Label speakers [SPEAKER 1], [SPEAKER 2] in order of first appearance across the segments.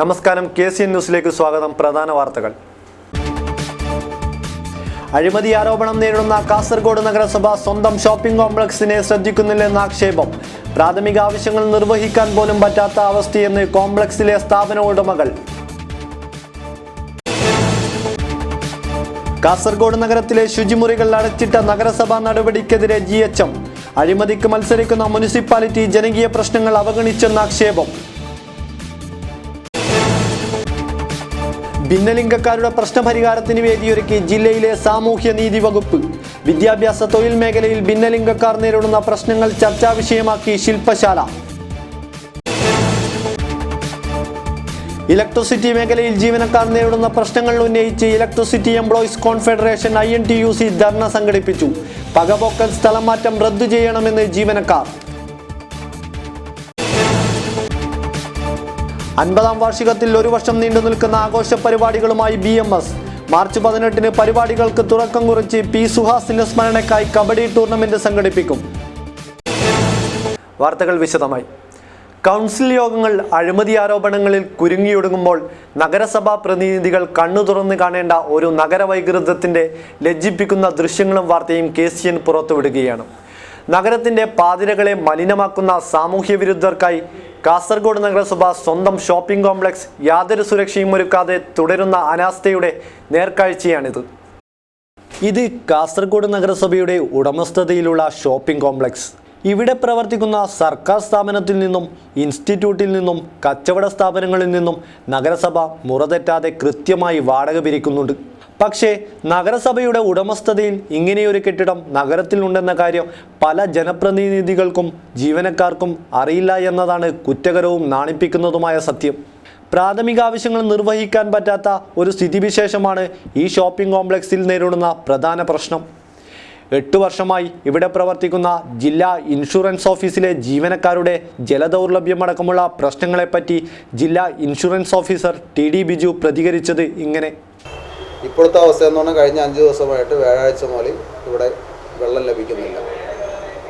[SPEAKER 1] നമസ്കാരം, KCN ന്യൂസിലേക്ക് സ്വാഗതം. പ്രധാന വാർത്തകൾ. അഴിമതി ആരോപണം നേരിടുന്ന കാസർഗോഡ് നഗരസഭ സ്വന്തം ഷോപ്പിംഗ് കോംപ്ലക്സിനെ ശ്രദ്ധിക്കുന്നില്ലെന്ന ആക്ഷേപം. പ്രാഥമിക ആവശ്യങ്ങൾ നിർവഹിക്കാൻ പോലും പറ്റാത്ത അവസ്ഥയെന്ന് കോംപ്ലക്സിലെ സ്ഥാപന ഉടമകൾ. കാസർഗോഡ് നഗരത്തിലെ ശുചിമുറികൾ അടച്ചിട്ട നഗരസഭാ നടപടിക്കെതിരെ GHM. അഴിമതിക്ക് മത്സരിക്കുന്ന മുനിസിപ്പാലിറ്റി ജനകീയ പ്രശ്നങ്ങൾ അവഗണിച്ചെന്ന ആക്ഷേപം. ഭിന്നലിംഗക്കാരുടെ പ്രശ്നപരിഹാരത്തിന് വേദിയൊരുക്കി ജില്ലയിലെ സാമൂഹ്യനീതി വകുപ്പ്. വിദ്യാഭ്യാസ തൊഴിൽ മേഖലയിൽ ഭിന്നലിംഗക്കാർ നേരിടുന്ന പ്രശ്നങ്ങൾ ചർച്ചാ വിഷയമാക്കി ശില്പശാല. ഇലക്ട്രിസിറ്റി മേഖലയിൽ ജീവനക്കാർ നേരിടുന്ന പ്രശ്നങ്ങൾ ഉന്നയിച്ച് ഇലക്ട്രിസിറ്റി എംപ്ലോയീസ് കോൺഫെഡറേഷൻ INTUC ധർണ സംഘടിപ്പിച്ചു. പകപോക്കൽ സ്ഥലം മാറ്റം റദ്ദു ചെയ്യണമെന്ന് ജീവനക്കാർ. 50ാം വാർഷികത്തിൽ ഒരു വർഷം നീണ്ടു നിൽക്കുന്ന ആഘോഷ പരിപാടികളുമായി BMS. മാർച്ച് 18-ന് പരിപാടികൾക്ക് തുടക്കം കുറിച്ച് P. സുഹാസിന്റെ സ്മരണയ്ക്കായി കബഡി ടൂർണമെന്റ് സംഘടിപ്പിക്കും. വാർത്തകൾ വിശദമായി. കൗൺസിൽ യോഗങ്ങൾ അഴിമതി ആരോപണങ്ങളിൽ കുരുങ്ങിയൊടുങ്ങുമ്പോൾ നഗരസഭാ പ്രതിനിധികൾ കണ്ണു തുറന്നു കാണേണ്ട ഒരു നഗരവൈകൃതത്തിന്റെ ലജ്ജിപ്പിക്കുന്ന ദൃശ്യങ്ങളും വാർത്തയും KCN പുറത്തുവിടുകയാണ്. നഗരത്തിന്റെ പാതിരകളെ മലിനമാക്കുന്ന സാമൂഹ്യ വിരുദ്ധർക്കായി കാസർഗോഡ് നഗരസഭ സ്വന്തം ഷോപ്പിംഗ് കോംപ്ലക്സ് യാതൊരു സുരക്ഷയും ഒരുക്കാതെ തുടരുന്ന അനാസ്ഥയുടെ നേർക്കാഴ്ചയാണിത്. ഇത് കാസർഗോഡ് നഗരസഭയുടെ ഉടമസ്ഥതയിലുള്ള ഷോപ്പിംഗ് കോംപ്ലക്സ്. ഇവിടെ പ്രവർത്തിക്കുന്ന സർക്കാർ സ്ഥാപനത്തിൽ നിന്നും ഇൻസ്റ്റിറ്റ്യൂട്ടിൽ നിന്നും കച്ചവട സ്ഥാപനങ്ങളിൽ നിന്നും നഗരസഭ മുറതെറ്റാതെ കൃത്യമായി വാടക പിരിക്കുന്നുണ്ട്. പക്ഷേ നഗരസഭയുടെ ഉടമസ്ഥതയിൽ ഇങ്ങനെയൊരു കെട്ടിടം നഗരത്തിലുണ്ടെന്ന കാര്യം പല ജനപ്രതിനിധികൾക്കും ജീവനക്കാർക്കും അറിയില്ല എന്നതാണ് കുറ്റകരവും നാണിപ്പിക്കുന്നതുമായ സത്യം. പ്രാഥമിക ആവശ്യങ്ങൾ നിർവഹിക്കാൻ പറ്റാത്ത ഒരു സ്ഥിതിവിശേഷമാണ് ഈ ഷോപ്പിംഗ് കോംപ്ലക്സിൽ നേരിടുന്ന പ്രധാന പ്രശ്നം. 8 വർഷമായി ഇവിടെ പ്രവർത്തിക്കുന്ന ജില്ലാ ഇൻഷുറൻസ് ഓഫീസിലെ ജീവനക്കാരുടെ ജലദൗർലഭ്യമടക്കമുള്ള പ്രശ്നങ്ങളെപ്പറ്റി ജില്ലാ ഇൻഷുറൻസ് ഓഫീസർ TD ബിജു പ്രതികരിച്ചത് ഇങ്ങനെ.
[SPEAKER 2] ഇപ്പോഴത്തെ അവസ്ഥ എന്ന് പറഞ്ഞാൽ കഴിഞ്ഞ 5 ദിവസമായിട്ട് വ്യാഴാഴ്ച മുതൽ ഇവിടെ വെള്ളം ലഭിക്കുന്നില്ല.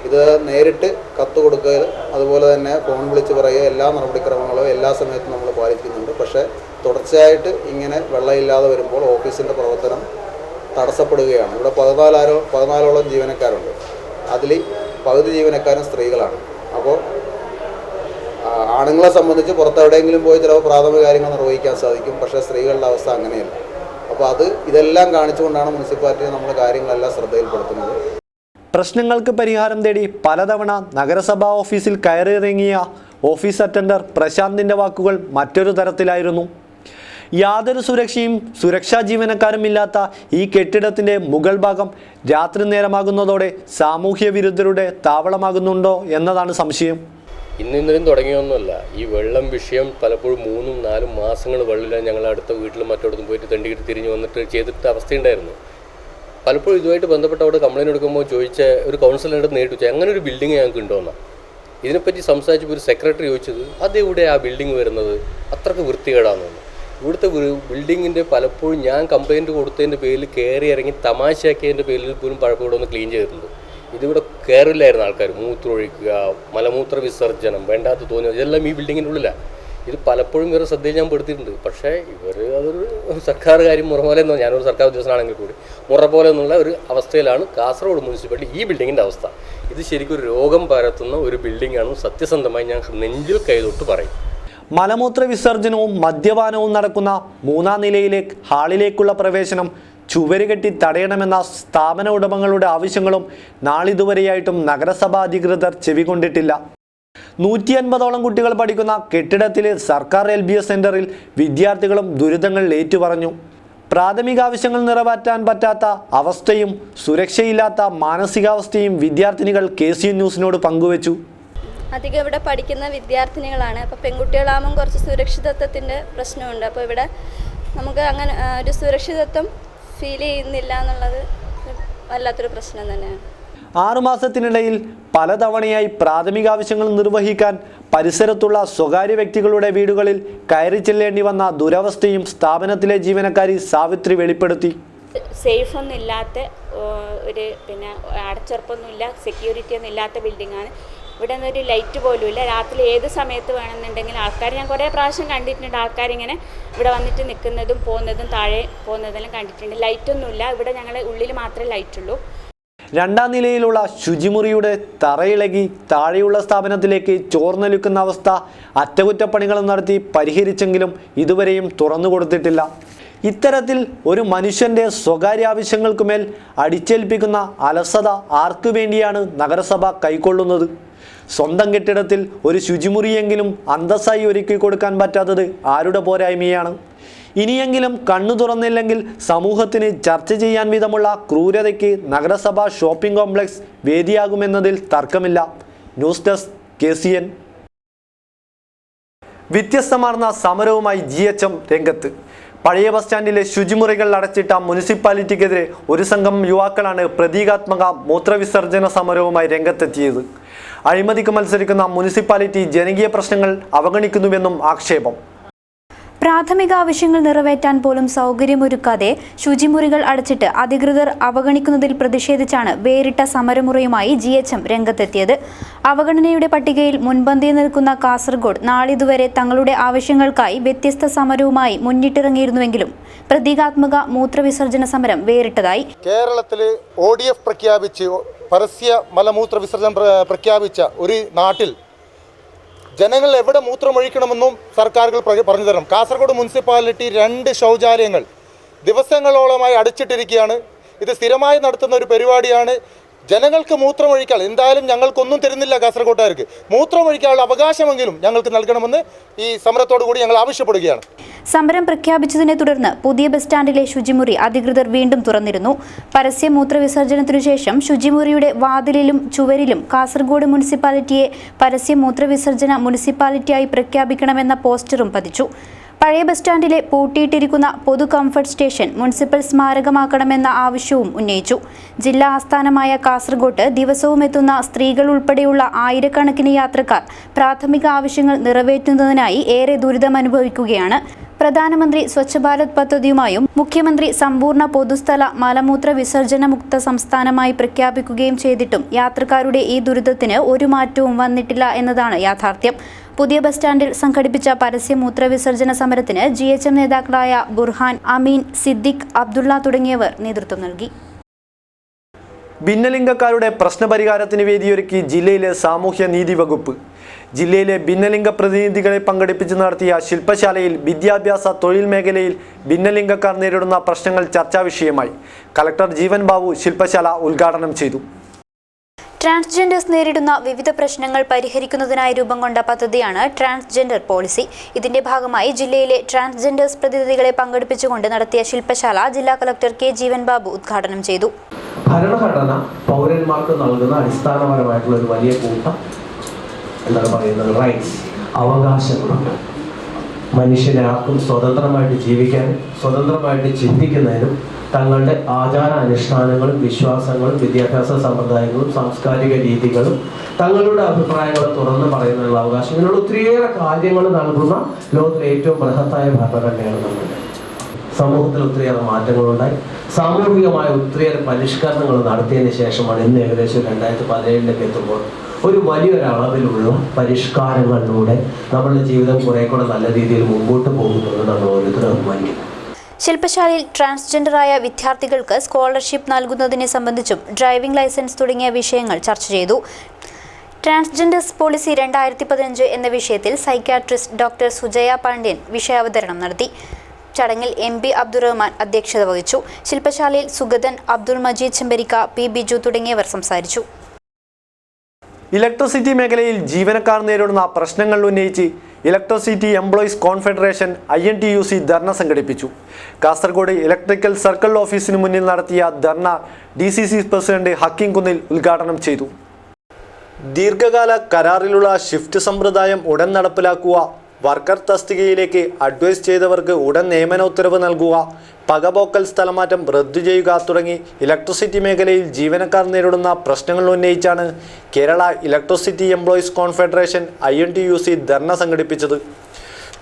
[SPEAKER 2] ഇത് നേരിട്ട് കത്ത് കൊടുക്കുക, അതുപോലെ തന്നെ ഫോൺ വിളിച്ച് പറയുക, എല്ലാ നടപടിക്രമങ്ങളും എല്ലാ സമയത്തും നമ്മൾ പാലിക്കുന്നുണ്ട്. പക്ഷേ തുടർച്ചയായിട്ട് ഇങ്ങനെ വെള്ളമില്ലാതെ വരുമ്പോൾ ഓഫീസിൻ്റെ പ്രവർത്തനം തടസ്സപ്പെടുകയാണ്. ഇവിടെ 14ഓളം ജീവനക്കാരുണ്ട്. അതിൽ പകുതി ജീവനക്കാരും സ്ത്രീകളാണ്. അപ്പോൾ ആണുങ്ങളെ സംബന്ധിച്ച് പുറത്തെവിടെയെങ്കിലും പോയി ചിലപ്പോൾ പ്രാഥമിക കാര്യങ്ങൾ നിർവഹിക്കാൻ സാധിക്കും. പക്ഷേ സ്ത്രീകളുടെ അവസ്ഥ അങ്ങനെയല്ല. അപ്പോൾ ഇതെല്ലാം കാണിച്ചുകൊണ്ടാണ് മുനിസിപ്പാലിറ്റി നമ്മൾ കാര്യങ്ങളെല്ലാം ശ്രദ്ധയിൽപ്പെടുത്തുന്നത്.
[SPEAKER 1] പ്രശ്നങ്ങൾക്ക് പരിഹാരം തേടി പലതവണ നഗരസഭാ ഓഫീസിൽ കയറിയിറങ്ങിയ ഓഫീസ് അറ്റൻഡർ പ്രശാന്തിൻ്റെ വാക്കുകൾ മറ്റൊരു തരത്തിലായിരുന്നു. യാതൊരു സുരക്ഷയും സുരക്ഷാ ജീവനക്കാരും ഇല്ലാത്ത ഈ കെട്ടിടത്തിൻ്റെ മുകൾ ഭാഗം രാത്രി നേരമാകുന്നതോടെ സാമൂഹ്യ വിരുദ്ധരുടെ താവളമാകുന്നുണ്ടോ എന്നതാണ് സംശയം.
[SPEAKER 3] ഇന്നലെയും തുടങ്ങിയൊന്നുമല്ല. ഈ വെള്ളം വിഷയം പലപ്പോഴും 3-4 മാസങ്ങൾ വെള്ളമില്ല. ഞങ്ങൾ അടുത്ത വീട്ടിലും മറ്റോടത്തും പോയിട്ട് തെണ്ടിയിട്ട് തിരിഞ്ഞ് വന്നിട്ട് ചെയ്തിട്ട് അവസ്ഥയുണ്ടായിരുന്നു. പലപ്പോഴും ഇതുമായിട്ട് ബന്ധപ്പെട്ട് അവിടെ കംപ്ലയിൻറ്റ് എടുക്കുമ്പോൾ ചോദിച്ച ഒരു കൗൺസിലറുടെ നേരിട്ട് ചോദിച്ചാൽ അങ്ങനെ ഒരു ബിൽഡിംഗ് ഞങ്ങൾക്ക് ഉണ്ടോയെന്നാണ്. ഇതിനെപ്പറ്റി സംസാരിച്ചപ്പോൾ ഒരു സെക്രട്ടറി ചോദിച്ചത് അതെവിടെ ആ ബിൽഡിംഗ് വരുന്നത്, അത്രയ്ക്ക് വൃത്തികേടാണെന്ന്. ഇവിടുത്തെ ബിൽഡിങ്ങിൻ്റെ പലപ്പോഴും ഞാൻ കംപ്ലയിൻറ്റ് കൊടുത്തതിൻ്റെ പേരിൽ കയറി ഇറങ്ങി തമാശയാക്കിയതിൻ്റെ പേരിൽ പോലും പലപ്പോഴും ഒന്ന് ക്ലീൻ ചെയ്തിട്ടുണ്ട്. ഇതിവിടെ കയറില്ലായിരുന്നു ആൾക്കാർ. മൂത്രമൊഴിക്കുക, മലമൂത്ര വിസർജനം, വേണ്ടാത്ത തോന്നുക, ഇതെല്ലാം ഈ ബിൽഡിങ്ങിൻ്റെ ഉള്ളിലാണ്. ഇത് പലപ്പോഴും ഇവരുടെ ശ്രദ്ധയിൽ ഞാൻ പെടുത്തിയിട്ടുണ്ട്. പക്ഷേ അതൊരു സർക്കാർ കാര്യം മുറ പോലെ എന്നോ, ഞാനൊരു സർക്കാർ ഉദ്യോഗസ്ഥനാണെങ്കിൽ കൂടി മുറ പോലെ എന്നുള്ള ഒരു അവസ്ഥയിലാണ് കാസർഗോഡ് മുനിസിപ്പാലിറ്റി ഈ ബിൽഡിങ്ങിൻ്റെ അവസ്ഥ. ഇത് ശരിക്കും ഒരു രോഗം പരത്തുന്ന ഒരു ബിൽഡിങ്ങാണ്. സത്യസന്ധമായി ഞാൻ നെഞ്ചിൽ കൈതൊട്ട് പറയും.
[SPEAKER 1] മലമൂത്ര വിസർജനവും മദ്യപാനവും നടക്കുന്ന 3ാം നിലയിലെ ഹാളിലേക്കുള്ള പ്രവേശനം ചുവര് കെട്ടി തടയണമെന്ന സ്ഥാപന ഉടമകളുടെ ആവശ്യങ്ങളും നാളിതുവരെയായിട്ടും നഗരസഭാ അധികൃതർ ചെവികൊണ്ടിട്ടില്ല. 150ഓളം കുട്ടികൾ പഠിക്കുന്ന കെട്ടിടത്തിലെ സർക്കാർ LBS സെന്ററിൽ വിദ്യാർത്ഥികളും ദുരിതങ്ങൾ ഏറ്റുപറഞ്ഞു. പ്രാഥമിക ആവശ്യങ്ങൾ നിറവേറ്റാൻ പറ്റാത്ത അവസ്ഥയും സുരക്ഷയില്ലാത്ത മാനസികാവസ്ഥയും വിദ്യാർത്ഥിനികൾ KCN ന്യൂസിനോട് പങ്കുവച്ചു.
[SPEAKER 4] അധികം ഇവിടെ പഠിക്കുന്ന വിദ്യാർത്ഥിനികളാണ്. അപ്പോൾ പെൺകുട്ടികളാകുമ്പം കുറച്ച് സുരക്ഷിതത്വത്തിൻ്റെ പ്രശ്നമുണ്ട്. അപ്പോൾ ഇവിടെ നമുക്ക് അങ്ങനെ ഒരു സുരക്ഷിതത്വം ഫീൽ ചെയ്യുന്നില്ല എന്നുള്ളത് വല്ലാത്തൊരു പ്രശ്നം തന്നെയാണ്.
[SPEAKER 1] 6 മാസത്തിനിടയിൽ പലതവണയായി പ്രാഥമിക ആവശ്യങ്ങൾ നിർവഹിക്കാൻ പരിസരത്തുള്ള സ്വകാര്യ വ്യക്തികളുടെ വീടുകളിൽ കയറി ചെല്ലേണ്ടി വന്ന ദുരവസ്ഥയും സ്ഥാപനത്തിലെ ജീവനക്കാരി സാവിത്രി വെളിപ്പെടുത്തി.
[SPEAKER 5] സേഫ് ഒന്നും ഇല്ലാത്ത ഒരു അടച്ചുറപ്പൊന്നുമില്ല, സെക്യൂരിറ്റി ഒന്നും ഇല്ലാത്ത ബിൽഡിങ്ങാണ്. ഇവിടെ നിന്നൊരു ലൈറ്റ് പോലും ഇല്ല. രാത്രി ഏത് സമയത്ത് വേണമെന്നുണ്ടെങ്കിൽ ആൾക്കാർ, ഞാൻ കുറേ പ്രാവശ്യം കണ്ടിട്ടുണ്ട്, ആൾക്കാരിങ്ങനെ ഇവിടെ വന്നിട്ട് നിൽക്കുന്നതും പോകുന്നതും താഴെ പോകുന്നതെല്ലാം കണ്ടിട്ടുണ്ട്. ലൈറ്റൊന്നുമില്ല ഇവിടെ, ഞങ്ങൾ ഉള്ളിൽ മാത്രമേ ലൈറ്റുള്ളൂ.
[SPEAKER 1] രണ്ടാം നിലയിലുള്ള ശുചിമുറിയുടെ തറയിളകി താഴെയുള്ള സ്ഥാപനത്തിലേക്ക് ചോർന്നൊലിക്കുന്ന അവസ്ഥ അറ്റകുറ്റപ്പണികൾ നടത്തി പരിഹരിച്ചെങ്കിലും ഇതുവരെയും തുറന്നു കൊടുത്തിട്ടില്ല. ഇത്തരത്തിൽ ഒരു മനുഷ്യൻ്റെ സ്വകാര്യ ആവശ്യങ്ങൾക്കുമേൽ അടിച്ചേൽപ്പിക്കുന്ന അലസത ആർക്കു വേണ്ടിയാണ് നഗരസഭ കൈക്കൊള്ളുന്നത്? സ്വന്തം കെട്ടിടത്തിൽ ഒരു ശുചിമുറിയെങ്കിലും അന്തസ്സായി ഒരുക്കി കൊടുക്കാൻ പറ്റാത്തത് ആരുടെ പോരായ്മയാണ്? ഇനിയെങ്കിലും കണ്ണു തുറന്നില്ലെങ്കിൽ സമൂഹത്തിന് ചർച്ച ചെയ്യാൻ വിധമുള്ള ക്രൂരതയ്ക്ക് നഗരസഭ ഷോപ്പിംഗ് കോംപ്ലക്സ് വേദിയാകുമെന്നതിൽ തർക്കമില്ല. News desk KCN. വ്യത്യസ്തമാർന്ന സമരവുമായി GHM രംഗത്ത്. പഴയ ബസ് സ്റ്റാൻഡിലെ ശുചിമുറികൾ അടച്ചിട്ട മുനിസിപ്പാലിറ്റിക്കെതിരെ ഒരു സംഘം യുവാക്കളാണ് പ്രതീകാത്മക മൂത്രവിസർജന സമരവുമായി രംഗത്തെത്തിയത്. അഴിമതിക്ക് മത്സരിക്കുന്ന മുനിസിപ്പാലിറ്റി ജനകീയ പ്രശ്നങ്ങൾ അവഗണിക്കുന്നുവെന്നും ആക്ഷേപം.
[SPEAKER 6] പ്രാഥമിക ആവശ്യങ്ങൾ നിറവേറ്റാൻ പോലും സൗകര്യമൊരുക്കാതെ ശുചിമുറികൾ അടച്ചിട്ട് അധികൃതർ അവഗണിക്കുന്നതിൽ പ്രതിഷേധിച്ചാണ് വേറിട്ട സമരമുറയുമായി GHM രംഗത്തെത്തിയത്. അവഗണനയുടെ പട്ടികയിൽ മുൻപന്തിയിൽ നിൽക്കുന്ന കാസർഗോഡ് നാളിതുവരെ തങ്ങളുടെ ആവശ്യങ്ങൾക്കായി വ്യത്യസ്ത സമരവുമായി മുന്നിട്ടിറങ്ങിയിരുന്നുവെങ്കിലും പ്രതീകാത്മക മൂത്രവിസർജന സമരം വേറിട്ടതായി.
[SPEAKER 7] കേരളത്തിൽ ODF പ്രഖ്യാപിച്ച് പരസ്യ മലമൂത്ര വിസർജനം പ്രഖ്യാപിച്ച ഒരു നാട്ടിൽ ജനങ്ങൾ എവിടെ മൂത്രമൊഴിക്കണമെന്നും സർക്കാരുകൾ പറഞ്ഞു തരണം. കാസർഗോഡ് മുനിസിപ്പാലിറ്റി 2 ശൗചാലയങ്ങൾ ദിവസങ്ങളോളമായി അടച്ചിട്ടിരിക്കുകയാണ്. ഇത് സ്ഥിരമായി നടത്തുന്ന ഒരു പരിപാടിയാണ്. ജനങ്ങൾക്ക് മൂത്രമൊഴിക്കാൻ എന്തായാലും ഞങ്ങൾക്കൊന്നും തരുന്നില്ല. കാസർഗോട്ടുകാർക്ക് മൂത്രമൊഴിക്കാനുള്ള അവകാശമെങ്കിലും ഞങ്ങൾക്ക് നൽകണമെന്ന് ഈ സമരത്തോടു കൂടി ഞങ്ങൾ ആവശ്യപ്പെടുകയാണ്.
[SPEAKER 6] സമരം പ്രഖ്യാപിച്ചതിനെ തുടർന്ന് പുതിയ ബസ് സ്റ്റാൻഡിലെ ശുചിമുറി അധികൃതർ വീണ്ടും തുറന്നിരുന്നു. പരസ്യ മൂത്രവിസർജനത്തിനു ശേഷം ശുചിമുറിയുടെ വാതിലിലും ചുവരിലും കാസർഗോഡ് മുനിസിപ്പാലിറ്റിയെ പരസ്യ മൂത്രവിസർജന മുനിസിപ്പാലിറ്റിയായി പ്രഖ്യാപിക്കണമെന്ന പോസ്റ്ററും പതിച്ചു. പഴയ ബസ് സ്റ്റാൻഡിലെ പൂട്ടിയിട്ടിരിക്കുന്ന പൊതു കംഫർട്ട് സ്റ്റേഷൻ മുനിസിപ്പൽ സ്മാരകമാക്കണമെന്ന ആവശ്യവും ഉന്നയിച്ചു. ജില്ലാ ആസ്ഥാനമായ കാസർഗോഡ് ദിവസവും എത്തുന്ന സ്ത്രീകൾ ഉൾപ്പെടെയുള്ള ആയിരക്കണക്കിന് യാത്രക്കാർ പ്രാഥമിക ആവശ്യങ്ങൾ നിറവേറ്റുന്നതിനായി ഏറെ ദുരിതമനുഭവിക്കുകയാണ്. പ്രധാനമന്ത്രി സ്വച്ഛ് ഭാരത് പദ്ധതിയുമായും മുഖ്യമന്ത്രി സമ്പൂർണ്ണ പൊതുസ്ഥല മലമൂത്ര വിസർജന മുക്ത സംസ്ഥാനമായി പ്രഖ്യാപിക്കുകയും ചെയ്തിട്ടും യാത്രക്കാരുടെ ഈ ദുരിതത്തിന് ഒരു മാറ്റവും വന്നിട്ടില്ല എന്നതാണ് യാഥാർത്ഥ്യം. പുതിയ ബസ് സ്റ്റാൻഡിൽ സംഘടിപ്പിച്ച പരസ്യ മൂത്രവിസർജന സമരത്തിന് GHM നേതാക്കളായ ബുർഹാൻ, അമീൻ, സിദ്ദിഖ്, അബ്ദുള്ള തുടങ്ങിയവർ നേതൃത്വം നൽകി.
[SPEAKER 1] ഭിന്നലിംഗക്കാരുടെ പ്രശ്നപരിഹാരത്തിന് വേദിയൊരുക്കി ജില്ലയിലെ സാമൂഹ്യ നീതി വകുപ്പ്. ജില്ലയിലെ ഭിന്നലിംഗ പ്രതിനിധികളെ പങ്കെടുപ്പിച്ച് നടത്തിയ ശില്പശാലയിൽ വിദ്യാഭ്യാസ തൊഴിൽ മേഖലയിൽ ഭിന്നലിംഗക്കാർ നേരിടുന്ന പ്രശ്നങ്ങൾ ചർച്ചാ വിഷയമായി. കളക്ടർ ജീവൻ ബാബു ശില്പശാല ഉദ്ഘാടനം ചെയ്തു.
[SPEAKER 6] ട്രാൻസ്ജെൻഡേഴ്സ് നേരിടുന്ന വിവിധ പ്രശ്നങ്ങൾ പരിഹരിക്കുന്നതിനായി രൂപം കൊണ്ട പദ്ധതിയാണ് ട്രാൻസ്ജെൻഡർ പോളിസി. ഇതിന്റെ ഭാഗമായി ജില്ലയിലെ ട്രാൻസ്ജെൻഡേഴ്സ് പ്രതിനിധികളെ പങ്കെടുപ്പിച്ചുകൊണ്ട് നടത്തിയ ശില്പശാല ജില്ലാ കളക്ടർ K. ജീവൻ ബാബു ഉദ്ഘാടനം ചെയ്തു.
[SPEAKER 8] ഭരണഘടന പൗരന്മാർക്ക് നൽകുന്ന അടിസ്ഥാനപരമായിട്ടുള്ള ഒരു വലിയ കൂട്ടം എന്താണ് പറയുന്നത് റൈറ്റ്സ്, അവകാശങ്ങളുണ്ട്. മനുഷ്യനെ ആർക്കും സ്വതന്ത്രമായിട്ട് ജീവിക്കാനും സ്വതന്ത്രമായിട്ട് ചിന്തിക്കുന്നതിനും തങ്ങളുടെ ആചാര അനുഷ്ഠാനങ്ങളും വിശ്വാസങ്ങളും വിദ്യാഭ്യാസ സമ്പ്രദായങ്ങളും സാംസ്കാരിക രീതികളും തങ്ങളുടെ അഭിപ്രായങ്ങളും തുറന്ന് പറയുന്നതിനുള്ള അവകാശം, ഇങ്ങനെയുള്ള ഒത്തിരിയേറെ കാര്യങ്ങൾ നൽകുന്ന ലോകത്തിലെ ഏറ്റവും ബൃഹത്തായ ഭരണഘടനയാണ് നമ്മുടെ. സമൂഹത്തിൽ ഒത്തിരിയേറെ മാറ്റങ്ങളുണ്ടായി. സാമൂഹികമായ ഒത്തിരിയേറെ പരിഷ്കരണങ്ങൾ നടത്തിയതിന് ശേഷമാണ് ഇന്ന് ഏകദേശം 2017 എത്തുമ്പോൾ ഒരു വലിയൊരളവിലുള്ള പരിഷ്കാരങ്ങളിലൂടെ നമ്മുടെ ജീവിതം കുറെ കൂടെ നല്ല രീതിയിൽ മുമ്പോട്ട് പോകുന്നത് നമ്മൾ ഓരോരുത്തരും അഭിമാനിക്കുന്നു.
[SPEAKER 6] ശില്പശാലയിൽ ട്രാൻസ്ജെൻഡറായ വിദ്യാർത്ഥികൾക്ക് സ്കോളർഷിപ്പ് നൽകുന്നതിനെ സംബന്ധിച്ചും ഡ്രൈവിംഗ് ലൈസൻസ് തുടങ്ങിയ വിഷയങ്ങൾ ചർച്ച ചെയ്തു. ട്രാൻസ്ജെൻഡേഴ്സ് പോളിസി 2015 എന്ന വിഷയത്തിൽ സൈക്യാട്രിസ്റ്റ് ഡോക്ടർ സുജയ പാണ്ഡ്യൻ വിഷയാവതരണം നടത്തി. ചടങ്ങിൽ MP അബ്ദുറഹ്മാൻ അധ്യക്ഷത വഹിച്ചു. ശില്പശാലയിൽ സുഗതൻ, അബ്ദുൾ മജീദ് ചെമ്പരിക്ക, P. ബിജു തുടങ്ങിയവർ സംസാരിച്ചു.
[SPEAKER 1] ഇലക്ട്രിസിറ്റി മേഖലയിൽ ജീവനക്കാർ നേരിടുന്ന പ്രശ്നങ്ങൾ ഉന്നയിച്ച് ഇലക്ട്രിസിറ്റി എംപ്ലോയീസ് കോൺഫെഡറേഷൻ INTUC ധർണ സംഘടിപ്പിച്ചു. കാസർഗോഡ് ഇലക്ട്രിക്കൽ സർക്കിൾ ഓഫീസിന് മുന്നിൽ നടത്തിയ ധർണ DCC പ്രസിഡന്റ് ഹക്കീം കുന്നിൽ ഉദ്ഘാടനം ചെയ്തു. ദീർഘകാല കരാറിലുള്ള ഷിഫ്റ്റ് സമ്പ്രദായം ഉടൻ നടപ്പിലാക്കുക, വർക്കർ തസ്തികയിലേക്ക് അഡ്വൈസ് ചെയ്തവർക്ക് ഉടൻ നിയമന ഉത്തരവ് നൽകുക, പകപോക്കൽ സ്ഥലമാറ്റം റദ്ദു ചെയ്യുക തുടങ്ങി ഇലക്ട്രിസിറ്റി മേഖലയിൽ ജീവനക്കാർ നേരിടുന്ന പ്രശ്നങ്ങൾ ഉന്നയിച്ചാണ് Kerala electricity employees confederation INTUC ധർണ സംഘടിപ്പിച്ചത്.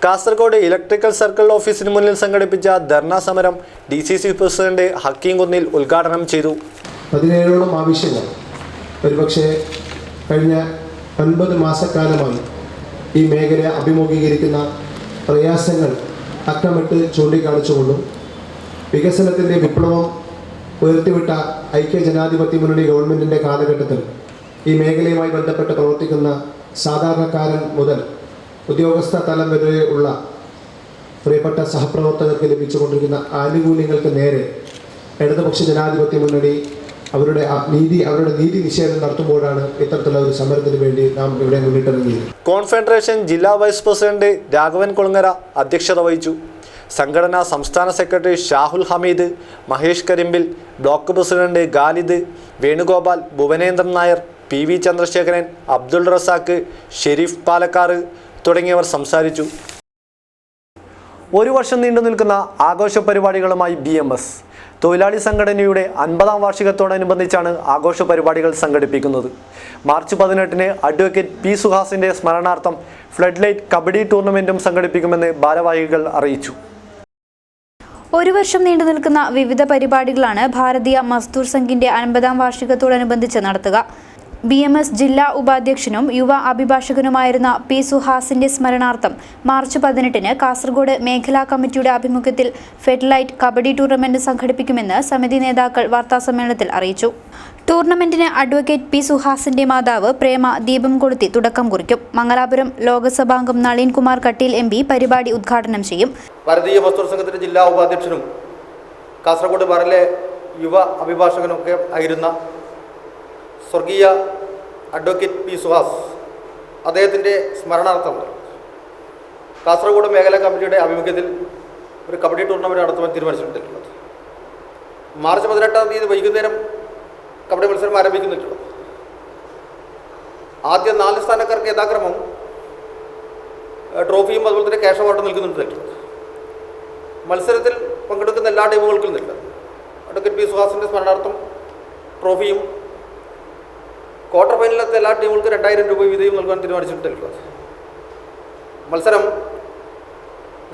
[SPEAKER 1] കാസർഗോഡ് ഇലക്ട്രിക്കൽ സർക്കിൾ ഓഫീസിന് മുന്നിൽ സംഘടിപ്പിച്ച ധർണാ സമരം DCC പ്രസിഡന്റ് ഹക്കീം കുന്നിൽ ഉദ്ഘാടനം ചെയ്തു.
[SPEAKER 9] 17ഓളം ആവശ്യങ്ങൾ ഒരുപക്ഷെ കഴിഞ്ഞ 9 മാസക്കാലമായി ഈ മേഖല അഭിമുഖീകരിക്കുന്ന പ്രയാസങ്ങൾ അക്കമിട്ട് ചൂണ്ടിക്കാണിച്ചുകൊണ്ടും വികസനത്തിൻ്റെ വിപ്ലവം ഉയർത്തിവിട്ട ഐക്യജനാധിപത്യ മുന്നണി ഗവൺമെൻറ്റിൻ്റെ കാലഘട്ടത്തിൽ ഈ മേഖലയുമായി ബന്ധപ്പെട്ട് പ്രവർത്തിക്കുന്ന സാധാരണക്കാരൻ മുതൽ ഉദ്യോഗസ്ഥ തലം വരെ ഉള്ള പ്രിയപ്പെട്ട സഹപ്രവർത്തകർക്ക് ലഭിച്ചുകൊണ്ടിരിക്കുന്ന ആനുകൂല്യങ്ങൾക്ക് നേരെ ഇടതുപക്ഷ ജനാധിപത്യ മുന്നണി അവരുടെ നീതി നിഷേധം നടത്തുമ്പോഴാണ് ഇത്തരത്തിലുള്ള ഒരു സമരത്തിന് വേണ്ടി നാം ഇവിടെ മുന്നിട്ടിറങ്ങിയത്.
[SPEAKER 1] കോൺഫെഡറേഷൻ ജില്ലാ വൈസ് പ്രസിഡന്റ് രാഘവൻ കുളങ്ങര അധ്യക്ഷത വഹിച്ചു. സംഘടനാ സംസ്ഥാന secretary Shahul Hameed, Mahesh Karimbil, block president Khalid, Venugopal, Bhuvanendran Nair, PV Chandrasekharan, Abdul Razak, Sherif Palakkad തുടങ്ങിയവർ സംസാരിച്ചു. ഒരു വർഷം നീണ്ടു നിൽക്കുന്ന ആഘോഷ പരിപാടികളുമായി BMS തൊഴിലാളി സംഘടനയുടെ 50ാം വാർഷികത്തോടനുബന്ധിച്ചാണ് ആഘോഷ പരിപാടികൾ സംഘടിപ്പിക്കുന്നത്. മാർച്ച് 18-ന് അഡ്വക്കേറ്റ് P. സുഹാസിന്റെ സ്മരണാർത്ഥം ഫ്ലഡ് ലൈറ്റ് കബഡി ടൂർണമെന്റും സംഘടിപ്പിക്കുമെന്ന് ഭാരവാഹികൾ അറിയിച്ചു.
[SPEAKER 6] ഒരു വർഷം നീണ്ടു നിൽക്കുന്ന വിവിധ പരിപാടികളാണ് ഭാരതീയ മസ്ദൂർ സംഘിന്റെ 50ാം വാർഷികത്തോടനുബന്ധിച്ച് നടത്തുക. BMS ജില്ലാ ഉപാധ്യക്ഷനും യുവ അഭിഭാഷകനുമായിരുന്ന P. സുഹാസിന്റെ സ്മരണാർത്ഥം മാർച്ച് 18-ന് കാസർഗോഡ് മേഖലാ കമ്മിറ്റിയുടെ ആഭിമുഖ്യത്തിൽ ഫെഡ്ലൈറ്റ് കബഡി ടൂർണമെന്റ് സംഘടിപ്പിക്കുമെന്ന് സമിതി നേതാക്കൾ വാർത്താസമ്മേളനത്തിൽ അറിയിച്ചു. ടൂർണമെന്റിന് അഡ്വക്കേറ്റ് P. സുഹാസിന്റെ മാതാവ് പ്രേമ ദീപം കൊളുത്തി തുടക്കം കുറിക്കും. മംഗലാപുരം ലോക്സഭാംഗം നളീൻ കുമാർ കട്ടീൽ MP പരിപാടി ഉദ്ഘാടനം ചെയ്യും.
[SPEAKER 10] ഭാരതീയ മസ്ദൂർ സംഘത്തിന്റെ ജില്ലാ ഉപാധ്യക്ഷനും കാസർഗോഡ് ബാറിലെ യുവ അഭിഭാഷകനൊക്കെ ആയിരുന്ന സ്വർഗീയ അഡ്വക്കേറ്റ് P. സുഹാസ് അദ്ദേഹത്തിൻ്റെ സ്മരണാർത്ഥം കാസർഗോഡ് മേഖലാ കമ്മിറ്റിയുടെ ആഭിമുഖ്യത്തിൽ ഒരു കബഡി ടൂർണമെൻറ്റ് നടത്തുവാൻ തീരുമാനിച്ചിട്ടുള്ളത്. മാർച്ച് 18-ാം തീയതി വൈകുന്നേരം കബഡി മത്സരം ആരംഭിക്കുന്നുണ്ട്. ആദ്യ 4 സ്ഥാനക്കാർക്ക് യഥാക്രമം ട്രോഫിയും അതുപോലെ തന്നെ ക്യാഷ് അവാർഡും നൽകുന്നുണ്ട്. മത്സരത്തിൽ പങ്കെടുക്കുന്ന എല്ലാ ടീമുകൾക്കും നിന്നില്ല. Advocate P. സുഹാസിൻ്റെ സ്മരണാർത്ഥം ട്രോഫിയും ക്വാർട്ടർ ഫൈനലിലത്തെ എല്ലാ ടീമുകൾക്കും 2000 രൂപ വീതവും നൽകാൻ തീരുമാനിച്ചിട്ടുള്ളത്. മത്സരം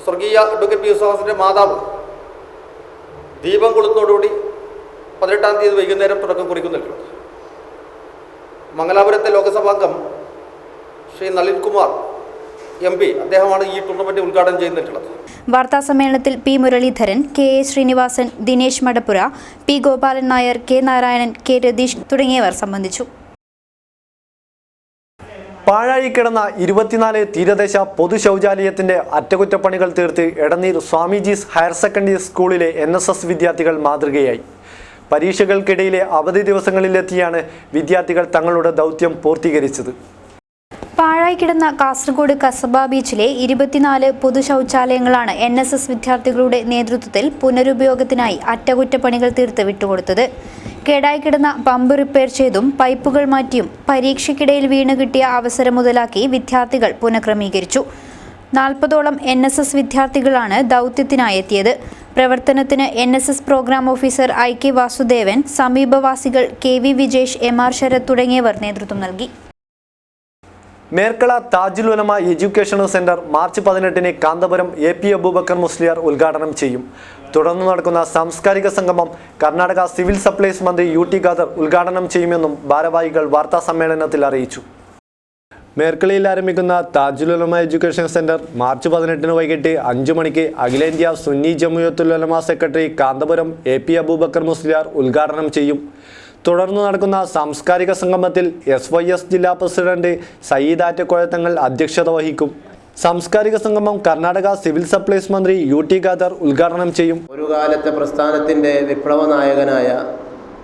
[SPEAKER 10] സ്വർഗീയ അഡ്വക്കേറ്റ് P. സുഹാസിൻ്റെ മാതാവ് ദീപം കൊളുത്തുന്നതോടുകൂടി 18-ാം തീയതി വൈകുന്നേരം തുടക്കം കുറിക്കുന്നുണ്ട്. മംഗലാപുരത്തെ ലോക്സഭാംഗം ശ്രീ നളിൻ കുമാർ MP അദ്ദേഹമാണ് ഈ ടൂർണമെന്റ് ഉദ്ഘാടനം ചെയ്യുന്നിട്ടുള്ളത്.
[SPEAKER 6] വാർത്താസമ്മേളനത്തിൽ P. Muraleedharan, K. A. Sreenivasan, Dinesh Madappura, P. Gopalan Nair, K. Narayanan, K. Ratheesh തുടങ്ങിയവർ സംബന്ധിച്ചു.
[SPEAKER 1] പാഴായി കിടന്ന 24 തീരദേശ പൊതു ശൗചാലയത്തിന്റെ അറ്റകുറ്റപ്പണികൾ തീർത്ത് എടനീർ സ്വാമിജീസ് ഹയർ സെക്കൻഡറി സ്കൂളിലെ NSS വിദ്യാർത്ഥികൾ മാതൃകയായി. പരീക്ഷകൾക്കിടയിലെ അവധി ദിവസങ്ങളിലെത്തിയാണ് വിദ്യാർത്ഥികൾ തങ്ങളുടെ ദൗത്യം പൂർത്തീകരിച്ചത്.
[SPEAKER 6] പാഴായി കിടന്ന കാസർഗോഡ് കസബ ബീച്ചിലെ 24 പൊതു ശൗചാലയങ്ങളാണ് NSS വിദ്യാർത്ഥികളുടെ നേതൃത്വത്തിൽ പുനരുപയോഗത്തിനായി അറ്റകുറ്റപ്പണികൾ തീർത്ത് വിട്ടുകൊടുത്തത്. കേടായി കിടന്ന പമ്പ് റിപ്പയർ ചെയ്തും പൈപ്പുകൾ മാറ്റിയും പരീക്ഷയ്ക്കിടയിൽ വീണ് കിട്ടിയ അവസരം മുതലാക്കി വിദ്യാർത്ഥികൾ പുനഃക്രമീകരിച്ചു. 40ഓളം NSS വിദ്യാർത്ഥികളാണ് ദൗത്യത്തിനായി എത്തിയത്. പ്രവർത്തനത്തിന് NSS programme officer IK Vasudevan, സമീപവാസികൾ KV വിജേഷ്, MR ശരത് തുടങ്ങിയവർ നേതൃത്വം നൽകി.
[SPEAKER 1] Merkala Tajul Ulama educational centre March 18-ന് കാന്തപുരം AP അബൂബക്കർ മുസ്ലിയാർ ഉദ്ഘാടനം ചെയ്യും. തുടർന്ന് നടക്കുന്ന സാംസ്കാരിക സംഗമം കർണാടക സിവിൽ സപ്ലൈസ് മന്ത്രി UT ഖാദർ ഉദ്ഘാടനം ചെയ്യുമെന്നും ഭാരവാഹികൾ വാർത്താ സമ്മേളനത്തിൽ അറിയിച്ചു. മേർക്കളയിൽ ആരംഭിക്കുന്ന Tajul Ulama education centre March 18-ന് വൈകിട്ട് 5 മണിക്ക് അഖിലേന്ത്യാ സുന്നി ജമുഅത്തുൽ ഉലമ സെക്രട്ടറി കാന്തപുരം AP അബൂബക്കർ മുസ്ലിയാർ ഉദ്ഘാടനം ചെയ്യും. തുടർന്ന് നടക്കുന്ന സാംസ്കാരിക സംഗമത്തിൽ SYS ജില്ലാ പ്രസിഡന്റ് സയ്യിദ് ആറ്റക്കോയത്തങ്ങൾ അധ്യക്ഷത വഹിക്കും. സാംസ്കാരിക സംഗമം കർണാടക സിവിൽ സപ്ലൈസ് മന്ത്രി UT ഖാദർ ഉദ്ഘാടനം ചെയ്യും.
[SPEAKER 11] ഒരു കാലത്തെ പ്രസ്ഥാനത്തിൻ്റെ വിപ്ലവ നായകനായ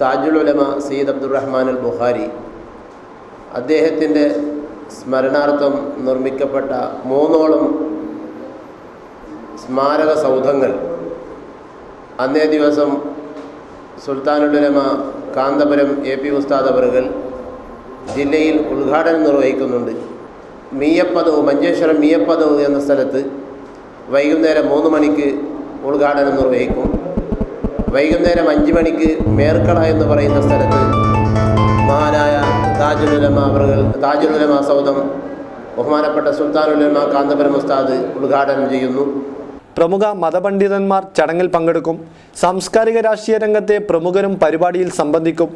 [SPEAKER 11] താജുൽ ഉലമ സയ്യിദ് അബ്ദുറഹ്മാൻ അൽ ബുഖാരി അദ്ദേഹത്തിൻ്റെ സ്മരണാർത്ഥം നിർമ്മിക്കപ്പെട്ട 3ഓളം സ്മാരക സൗധങ്ങൾ അന്നേ ദിവസം സുൽത്താനുൽ ഉലമ കാന്തപുരം AP ഉസ്താദ് അവറുകൾ ജില്ലയിൽ ഉദ്ഘാടനം നിർവഹിക്കുന്നുണ്ട്. മീയപ്പദവ് മഞ്ചേശ്വരം മീയപ്പദവ് എന്ന സ്ഥലത്ത് വൈകുന്നേരം 3 മണിക്ക് ഉദ്ഘാടനം നിർവഹിക്കും. വൈകുന്നേരം 5 മണിക്ക് മേർക്കള എന്ന് പറയുന്ന സ്ഥലത്ത് മഹാനായ താജുൽ ഉലമ സൗധം ബഹുമാനപ്പെട്ട സുൽത്താനുൽ ഉലമ കാന്തപുരം ഉസ്താദ് ഉദ്ഘാടനം ചെയ്യുന്നു.
[SPEAKER 1] പ്രമുഖ മതപണ്ഡിതന്മാർ ചടങ്ങിൽ പങ്കെടുക്കും. സാംസ്കാരിക രാഷ്ട്രീയ രംഗത്തെ പ്രമുഖരും പരിപാടിയിൽ സംബന്ധിക്കും.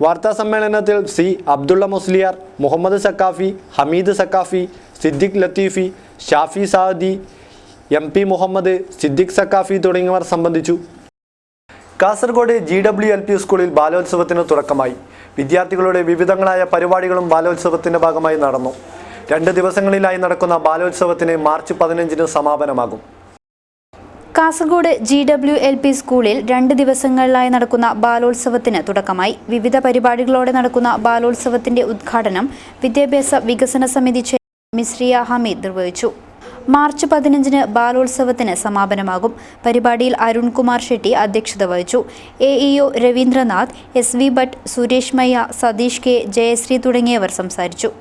[SPEAKER 1] വാർത്താ സമ്മേളനത്തിൽ സി അബ്ദുള്ള മുസ്ലിയാർ, മുഹമ്മദ് സക്കാഫി, ഹമീദ് സക്കാഫി, സിദ്ദിഖ് ലത്തീഫി, ഷാഫി സാദി, MP മുഹമ്മദ്, സിദ്ദിഖ് സക്കാഫി തുടങ്ങിയവർ സംബന്ധിച്ചു. കാസർഗോഡ് GWLP സ്കൂളിൽ ബാലോത്സവത്തിന് തുടക്കമായി. വിദ്യാർത്ഥികളുടെ വിവിധങ്ങളായ പരിപാടികളും ബാലോത്സവത്തിന്റെ ഭാഗമായി നടന്നു. 2 ദിവസങ്ങളിലായി നടക്കുന്ന ബാലോത്സവത്തിന് മാർച്ച് 15-ന് സമാപനമാകും.
[SPEAKER 6] കാസർഗോഡ് GWLP സ്കൂളിൽ 2 ദിവസങ്ങളിലായി നടക്കുന്ന ബാലോത്സവത്തിന് തുടക്കമായി. വിവിധ പരിപാടികളോടെ നടക്കുന്ന ബാലോത്സവത്തിന്റെ ഉദ്ഘാടനം വിദ്യാഭ്യാസ വികസന സമിതി ചെയർമാൻ മിസ്രിയ ഹമീദ് നിർവഹിച്ചു. മാർച്ച് 15-ന് ബാലോത്സവത്തിന് സമാപനമാകും. പരിപാടിയിൽ അരുൺകുമാർ ഷെട്ടി അധ്യക്ഷത വഹിച്ചു. AEO രവീന്ദ്രനാഥ്, SV ഭട്ട്, സുരേഷ് മയ്യ, സതീഷ് K, ജയശ്രീ തുടങ്ങിയവർ സംസാരിച്ചു.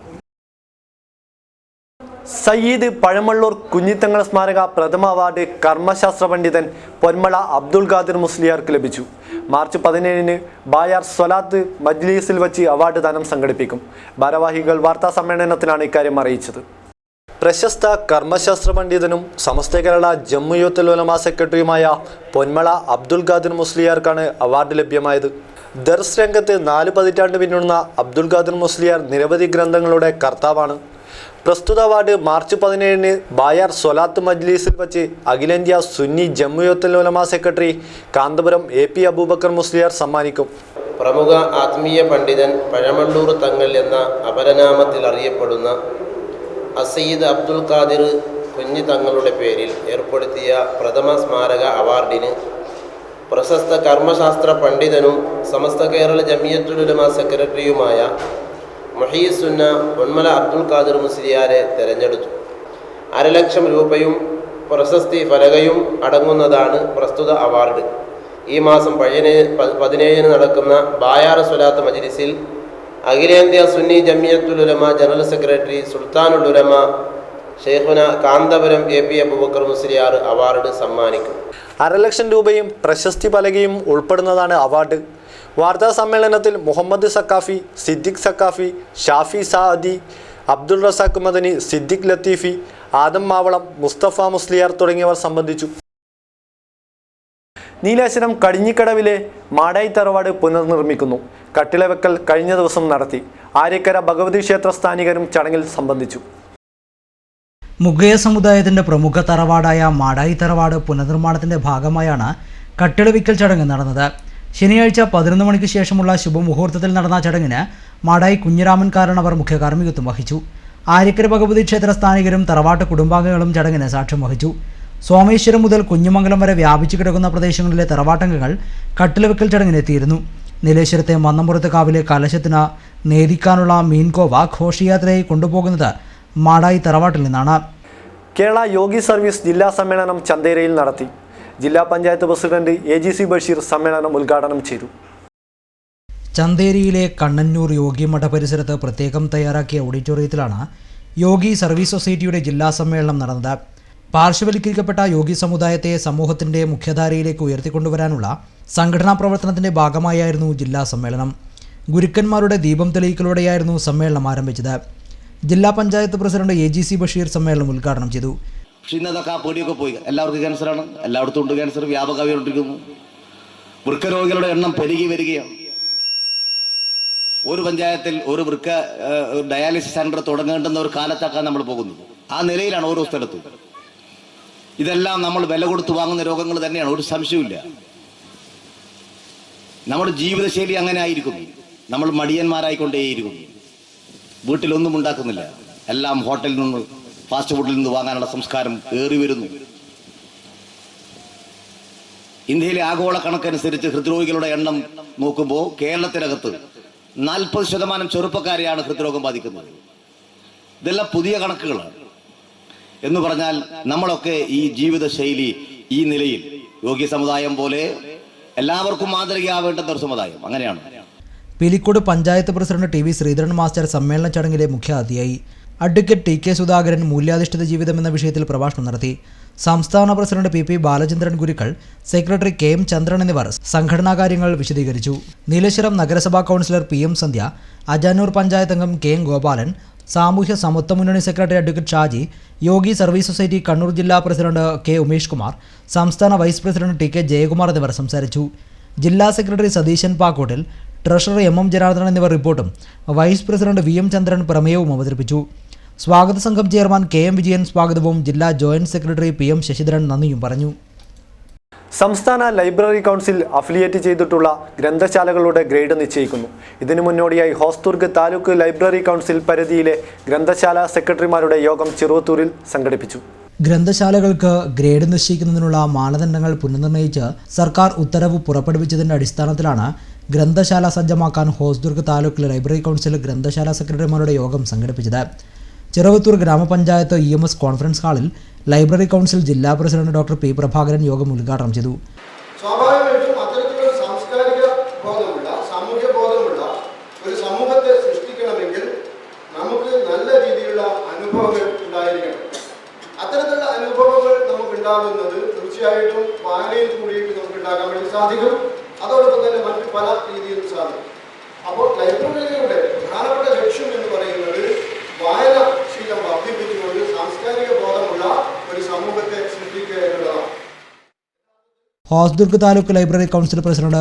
[SPEAKER 1] സയ്യിദ് പഴമള്ളൂർ കുഞ്ഞിത്തങ്ങൾ സ്മാരക പ്രഥമ അവാർഡ് കർമ്മശാസ്ത്ര പണ്ഡിതൻ പൊന്മള അബ്ദുൽ ഖാദിർ മുസ്ലിയാർക്ക് ലഭിച്ചു. മാർച്ച് 17-ന് ബായാർ സ്വലാത്ത് മജ്ലിസിൽ വച്ച് അവാർഡ് ദാനം സംഘടിപ്പിക്കും. ഭാരവാഹികൾ വാർത്താ സമ്മേളനത്തിലാണ് ഇക്കാര്യം അറിയിച്ചത്. പ്രശസ്ത കർമ്മശാസ്ത്ര പണ്ഡിതനും സമസ്ത കേരള ജംഇയ്യത്തുൽ ഉലമാ സെക്രട്ടറിയുമായ പൊന്മള അബ്ദുൽ ഖാദിർ മുസ്ലിയാർക്കാണ് അവാർഡ് ലഭ്യമായത്. ദർസ് രംഗത്ത് 4 പതിറ്റാണ്ട് പിന്നിടുന്ന അബ്ദുൽ ഖാദിർ മുസ്ലിയാർ നിരവധി ഗ്രന്ഥങ്ങളുടെ കർത്താവാണ്. പ്രസ്തുത അവാർഡ് മാർച്ച് 17-ന് ബായാർ സ്വലാത്ത് മജ്ലിസിൽ വച്ച് അഖിലേന്ത്യാ സുന്നി ജംഇയ്യത്തുൽ ഉലമാ സെക്രട്ടറി കാന്തപുരം AP അബൂബക്കർ മുസ്ലിയാർ സമ്മാനിക്കും.
[SPEAKER 11] പ്രമുഖ ആത്മീയ പണ്ഡിതൻ പഴമള്ളൂർ തങ്ങൾ എന്ന അപരനാമത്തിൽ അറിയപ്പെടുന്ന സയ്യിദ് അബ്ദുൽ ഖാദിർ കുഞ്ഞി തങ്ങളുടെ പേരിൽ ഏർപ്പെടുത്തിയ പ്രഥമ സ്മാരക അവാർഡിന് പ്രശസ്ത കർമ്മശാസ്ത്ര പണ്ഡിതനും സമസ്ത കേരള ജംഇയ്യത്തുൽ ഉലമാ സെക്രട്ടറിയുമായ മുഹീസുന്ന പൊന്മല അബ്ദുൽ ഖാദിർ മുസ്ലിയാരെ തെരഞ്ഞെടുത്തു. 1,00,000 രൂപയും പ്രശസ്തി ഫലകയും അടങ്ങുന്നതാണ് പ്രസ്തുത അവാർഡ്. ഈ മാസം 17-ന് നടക്കുന്ന ബായാർ സ്വലാത്ത് മജ്ലിസിൽ അഖിലേന്ത്യാ സുന്നി ജംഇയ്യത്തുൽ ഉലമാ ജനറൽ സെക്രട്ടറി സുൽത്താനുൽ ഉലമ ഷെയ്ഖുന കാന്തപുരം AP അബൂബക്കർ മുസ്ലിയാർ അവാർഡ് സമ്മാനിക്കും.
[SPEAKER 1] 1,00,000 രൂപയും പ്രശസ്തി പലകയും ഉൾപ്പെടുന്നതാണ് അവാർഡ്. വാർത്താ സമ്മേളനത്തിൽ മുഹമ്മദ് സക്കാഫി, സിദ്ദിഖ് സക്കാഫി, ഷാഫി സാദി, അബ്ദുൾ റസാഖ് മദനി, സിദ്ദിഖ് ലത്തീഫി, ആദം മാവളം, മുസ്തഫ മുസ്ലിയാർ തുടങ്ങിയവർ സംബന്ധിച്ചു. നീലേശ്വരം കടിഞ്ഞിക്കടവിലെ മാടായി തറവാട് പുനർനിർമ്മിക്കുന്നു. കട്ടിളവെക്കൽ കഴിഞ്ഞ ദിവസം നടത്തി. ആര്യക്കര ഭഗവതി ക്ഷേത്ര സ്ഥാനികരും ചടങ്ങിൽ സംബന്ധിച്ചു.
[SPEAKER 12] മുഗയ സമുദായത്തിന്റെ പ്രമുഖ തറവാടായ മാടായി തറവാട് പുനർനിർമ്മാണത്തിന്റെ ഭാഗമായാണ് കട്ടിളവിക്കൽ ചടങ്ങ് നടന്നത്. ശനിയാഴ്ച 11 മണിക്ക് ശേഷമുള്ള ശുഭമുഹൂർത്തത്തിൽ നടന്ന ചടങ്ങിന് മാടായി കുഞ്ഞിരാമൻ കാരണവർ മുഖ്യ കാർമ്മികത്വം വഹിച്ചു. ആര്യക്കര ഭഗവതി ക്ഷേത്ര സ്ഥാനികരും തറവാട്ട് കുടുംബാംഗങ്ങളും ചടങ്ങിന് സാക്ഷ്യം വഹിച്ചു. സോമേശ്വരം മുതൽ കുഞ്ഞുമംഗലം വരെ വ്യാപിച്ചു കിടക്കുന്ന പ്രദേശങ്ങളിലെ തറവാട്ടംഗങ്ങൾ കട്ടിളവെക്കൽ ചടങ്ങിനെത്തിയിരുന്നു. നീലേശ്വരത്തെ മന്നമ്പുറത്ത് കാവിലെ കലശത്തിന് നേദിക്കാനുള്ള മീൻകോവ ഘോഷയാത്രയായി കൊണ്ടുപോകുന്നത് മാടായി തറവാട്ടിൽ നിന്നാണ്.
[SPEAKER 1] കേരള യോഗി സർവീസ് ജില്ലാ സമ്മേളനം ചന്തേരയിൽ നടത്തി. ജില്ലാ പഞ്ചായത്ത് പ്രസിഡന്റ് AGC ബഷീർ സമ്മേളനം ഉദ്ഘാടനം ചെയ്തു.
[SPEAKER 12] ചന്തേരിയിലെ കണ്ണന്നൂർ യോഗി മഠ പരിസരത്ത് പ്രത്യേകം തയ്യാറാക്കിയ ഓഡിറ്റോറിയത്തിലാണ് യോഗി സർവീസ് സൊസൈറ്റിയുടെ ജില്ലാ സമ്മേളനം നടന്നത്. പാർശ്വവൽക്കരിക്കപ്പെട്ട യോഗി സമുദായത്തെ സമൂഹത്തിന്റെ മുഖ്യധാരയിലേക്ക് ഉയർത്തിക്കൊണ്ടുവരാനുള്ള സംഘടനാ പ്രവർത്തനത്തിന്റെ ഭാഗമായായിരുന്നു ജില്ലാ സമ്മേളനം. ഗുരുക്കന്മാരുടെ ദീപം തെളിയിക്കലോടെയായിരുന്നു സമ്മേളനം ആരംഭിച്ചത്. ജില്ലാ പഞ്ചായത്ത് പ്രസിഡന്റ് AGC ബഷീർ സമ്മേളനം ഉദ്ഘാടനം ചെയ്തു.
[SPEAKER 13] പക്ഷെ ഇന്നതൊക്കെ ആ പേടിയൊക്കെ പോയി. എല്ലാവർക്കും ക്യാൻസറാണ്, എല്ലായിടത്തും ഉണ്ട് ക്യാൻസർ, വ്യാപകമായിക്കൊണ്ടിരിക്കുന്നു. വൃക്കരോഗികളുടെ എണ്ണം പെരുകി വരികയാണ്. ഒരു പഞ്ചായത്തിൽ ഒരു വൃക്ക ഡയാലിസിസ് സെന്റർ തുടങ്ങേണ്ടുന്ന ഒരു കാലത്താക്കാൻ നമ്മൾ പോകുന്നത്. ആ നിലയിലാണ് ഓരോ സ്ഥലത്തും. ഇതെല്ലാം നമ്മൾ വില കൊടുത്ത് വാങ്ങുന്ന രോഗങ്ങൾ തന്നെയാണ്, ഒരു സംശയമില്ല. നമ്മുടെ ജീവിതശൈലി അങ്ങനെ ആയിരിക്കുന്നു. നമ്മൾ മടിയന്മാരായിക്കൊണ്ടേയിരിക്കുന്നു. വീട്ടിലൊന്നും ഉണ്ടാക്കുന്നില്ല, എല്ലാം ഹോട്ടലിൽ നിന്ന് ഫാസ്റ്റ് ഫുഡിൽ നിന്ന് വാങ്ങാനുള്ള സംസ്കാരം ഏറി വരുന്നു. ഇന്ത്യയിലെ ആഗോള കണക്കനുസരിച്ച് ഹൃദ്രോഗികളുടെ എണ്ണം നോക്കുമ്പോൾ കേരളത്തിനകത്ത് 40% ചെറുപ്പക്കാരെയാണ് ഹൃദ്രോഗം ബാധിക്കുന്നത്. ഇതെല്ലാം പുതിയ കണക്കുകളാണ്. എന്ന് പറഞ്ഞാൽ നമ്മളൊക്കെ ഈ ജീവിതശൈലി ഈ നിലയിൽ യോഗി സമുദായം പോലെ എല്ലാവർക്കും മാതൃകയാവേണ്ടുന്ന ഒരു സമുദായം അങ്ങനെയാണ്.
[SPEAKER 12] Pilicode panchayat president TV Sreedharan master സമ്മേളന ചടങ്ങിലെ മുഖ്യ അതിഥിയായി. അഡ്വക്കേറ്റ് TK സുധാകരൻ മൂല്യാധിഷ്ഠിത ജീവിതം എന്ന വിഷയത്തിൽ പ്രഭാഷണം നടത്തി. സംസ്ഥാന president PP Balachandran Gurukkal, secretary KM Chandran എന്നിവർ സംഘടനാ കാര്യങ്ങൾ വിശദീകരിച്ചു. നീലേശ്വരം നഗരസഭാ കൗൺസിലർ PM സന്ധ്യ, അജാനൂർ പഞ്ചായത്ത് അംഗം KM ഗോപാലൻ, സാമൂഹ്യ സമത്വ മുന്നണി secretary advocate Shaji, Yogi service society Kannur ജില്ലാ പ്രസിഡന്റ് കെ ഉമേഷ് കുമാർ, സംസ്ഥാന vice president T K Jayakumar എന്നിവർ സംസാരിച്ചു. ജില്ലാ secretary Satheesan Pakkottil, treasurer M Janardhanan എന്നിവർ റിപ്പോർട്ടും വൈസ് പ്രസിഡന്റ് വി ചന്ദ്രൻ പ്രമേയവും അവതരിപ്പിച്ചു. സ്വാഗത സംഘം ചെയർമാൻ കെ വിജയൻ സ്വാഗതവും ജില്ലാ ജോയിന്റ് സെക്രട്ടറി പി ശശിധരൻ നന്ദിയും പറഞ്ഞു.
[SPEAKER 1] സംസ്ഥാന ലൈബ്രറി കൗൺസിൽ അഫിലിയേറ്റ് ചെയ്തിട്ടുള്ള ഗ്രന്ഥശാലകളുടെ ഗ്രേഡ് നിശ്ചയിക്കുന്നു. ഇതിനു മുന്നോടിയായി ഹോസ്ദുർഗ് താലൂക്ക് ലൈബ്രറി കൗൺസിൽ പരിധിയിലെ ഗ്രന്ഥശാല സെക്രട്ടറിമാരുടെ യോഗം ചെറുവത്തൂരിൽ സംഘടിപ്പിച്ചു.
[SPEAKER 12] ഗ്രന്ഥശാലകൾക്ക് ഗ്രേഡ് നിശ്ചയിക്കുന്നതിനുള്ള മാനദണ്ഡങ്ങൾ പുനർനിർണയിച്ച് സർക്കാർ ഉത്തരവ് പുറപ്പെടുവിച്ചതിന്റെ അടിസ്ഥാനത്തിലാണ് ഗ്രന്ഥശാല സജ്ജമാക്കാൻ ഹോസ്ദുർഗ് താലൂക്ക് ലൈബ്രറി കൗൺസിൽ ഗ്രന്ഥശാല സെക്രട്ടറിമാരുടെ യോഗം സംഘടിപ്പിച്ചത്. ചെറുവത്തൂർ ഗ്രാമപഞ്ചായത്ത് EMS കോൺഫറൻസ് ഹാളിൽ ലൈബ്രറി കൗൺസിൽ ജില്ലാ പ്രസിഡന്റ് ഡോക്ടർ പി പ്രഭാകരൻ യോഗം ഉദ്ഘാടനം ചെയ്തു.
[SPEAKER 14] സ്വാഭാവികമായിട്ടും അത്തരത്തിലുള്ള സാംസ്കാരിക ബോധമുള്ള സാമൂഹ്യ ബോധമുള്ള ഒരു സമൂഹത്തെ സൃഷ്ടിക്കണമെങ്കിൽ നമുക്ക് നല്ല രീതിയിലുള്ള അനുഭവങ്ങൾ ഉണ്ടായിരിക്കണം. അത്തരത്തിലുള്ള അനുഭവങ്ങൾ നമുക്ക് ഉണ്ടാകുന്നത് തീർച്ചയായിട്ടും വായനയിൽ കൂടിയിട്ട് നമുക്ക് ഉണ്ടാക്കാൻ വേണ്ടി സാധിക്കും. അതോടൊപ്പം തന്നെ മറ്റു പല രീതിയിലും സാധിക്കും. അപ്പോൾ ലൈബ്രറിയുടെ പ്രധാനപ്പെട്ട ലക്ഷ്യം എന്ന് പറയുന്നത് വായന ശീലം വർദ്ധിപ്പിച്ചുകൊണ്ട് സാംസ്കാരിക ബോധമുള്ള ഒരു സമൂഹത്തെ സൃഷ്ടിക്കുക എന്നുള്ളതാണ്.
[SPEAKER 12] Hosdurg taluk library council president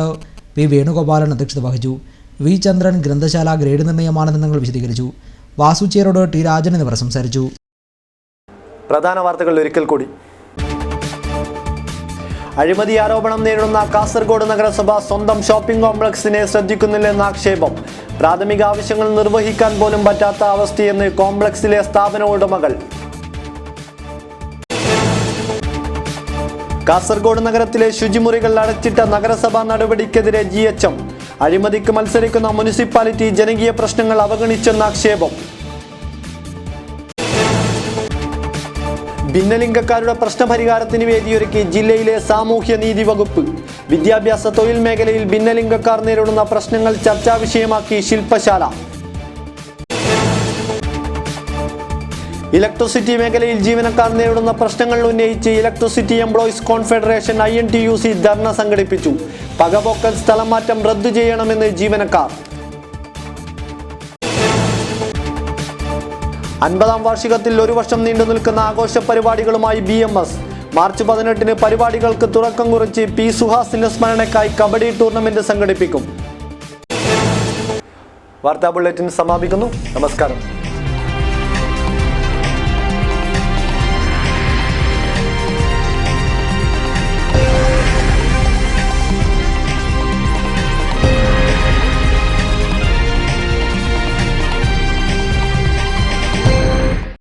[SPEAKER 12] P Venugopalan അധ്യക്ഷത വഹിച്ചു. വി ചന്ദ്രൻ ഗ്രന്ഥശാല ഗ്രേഡ് നിർണയ മാനദണ്ഡങ്ങൾ വിശദീകരിച്ചു. വാസു ചേരോട് ടി രാജൻ എന്നിവർ സംസാരിച്ചു.
[SPEAKER 1] പ്രധാന വാർത്തകൾ ഒരിക്കൽ കൂടി. അഴിമതി ആരോപണം നേരിടുന്ന കാസർഗോഡ് നഗരസഭ സ്വന്തം ഷോപ്പിംഗ് കോംപ്ലക്സിനെ ശ്രദ്ധിക്കുന്നില്ലെന്ന ആക്ഷേപം. പ്രാഥമിക ആവശ്യങ്ങൾ നിർവഹിക്കാൻ പോലും പറ്റാത്ത അവസ്ഥയെന്ന് കോംപ്ലക്സിലെ സ്ഥാപന ഉടമകൾ. കാസർഗോഡ് നഗരത്തിലെ ശുചിമുറികൾ അടച്ചിട്ട നഗരസഭാ നടപടിക്കെതിരെ GHM. അഴിമതിക്ക് മത്സരിക്കുന്ന മുനിസിപ്പാലിറ്റി ജനകീയ പ്രശ്നങ്ങൾ അവഗണിച്ചെന്ന ആക്ഷേപം. ഭിന്നലിംഗക്കാരുടെ പ്രശ്നപരിഹാരത്തിന് വേദിയൊരുക്കി ജില്ലയിലെ സാമൂഹ്യനീതി വകുപ്പ്. വിദ്യാഭ്യാസ തൊഴിൽ മേഖലയിൽ ഭിന്നലിംഗക്കാർ നേരിടുന്ന പ്രശ്നങ്ങൾ ചർച്ചാ വിഷയമാക്കി ശില്പശാല. ഇലക്ട്രിസിറ്റി മേഖലയിൽ ജീവനക്കാർ നേരിടുന്ന പ്രശ്നങ്ങൾ ഉന്നയിച്ച് ഇലക്ട്രിസിറ്റി എംപ്ലോയീസ് കോൺഫെഡറേഷൻ INTUC ധർണ സംഘടിപ്പിച്ചു. പകപോക്കൽ സ്ഥലം മാറ്റം റദ്ദു ചെയ്യണമെന്ന് ജീവനക്കാർ. 50ാം വാർഷികത്തിൽ ഒരു വർഷം നീണ്ടു നിൽക്കുന്ന ആഘോഷ പരിപാടികളുമായി BMS. മാർച്ച് 18-ന് പരിപാടികൾക്ക് തുടക്കം കുറിച്ച് P. സുഹാസിന്റെ സ്മരണയ്ക്കായി കബഡി ടൂർണമെന്റ് സംഘടിപ്പിക്കും. വാർത്താ ബുള്ളറ്റിൻ സമാപിക്കുന്നു. നമസ്കാരം.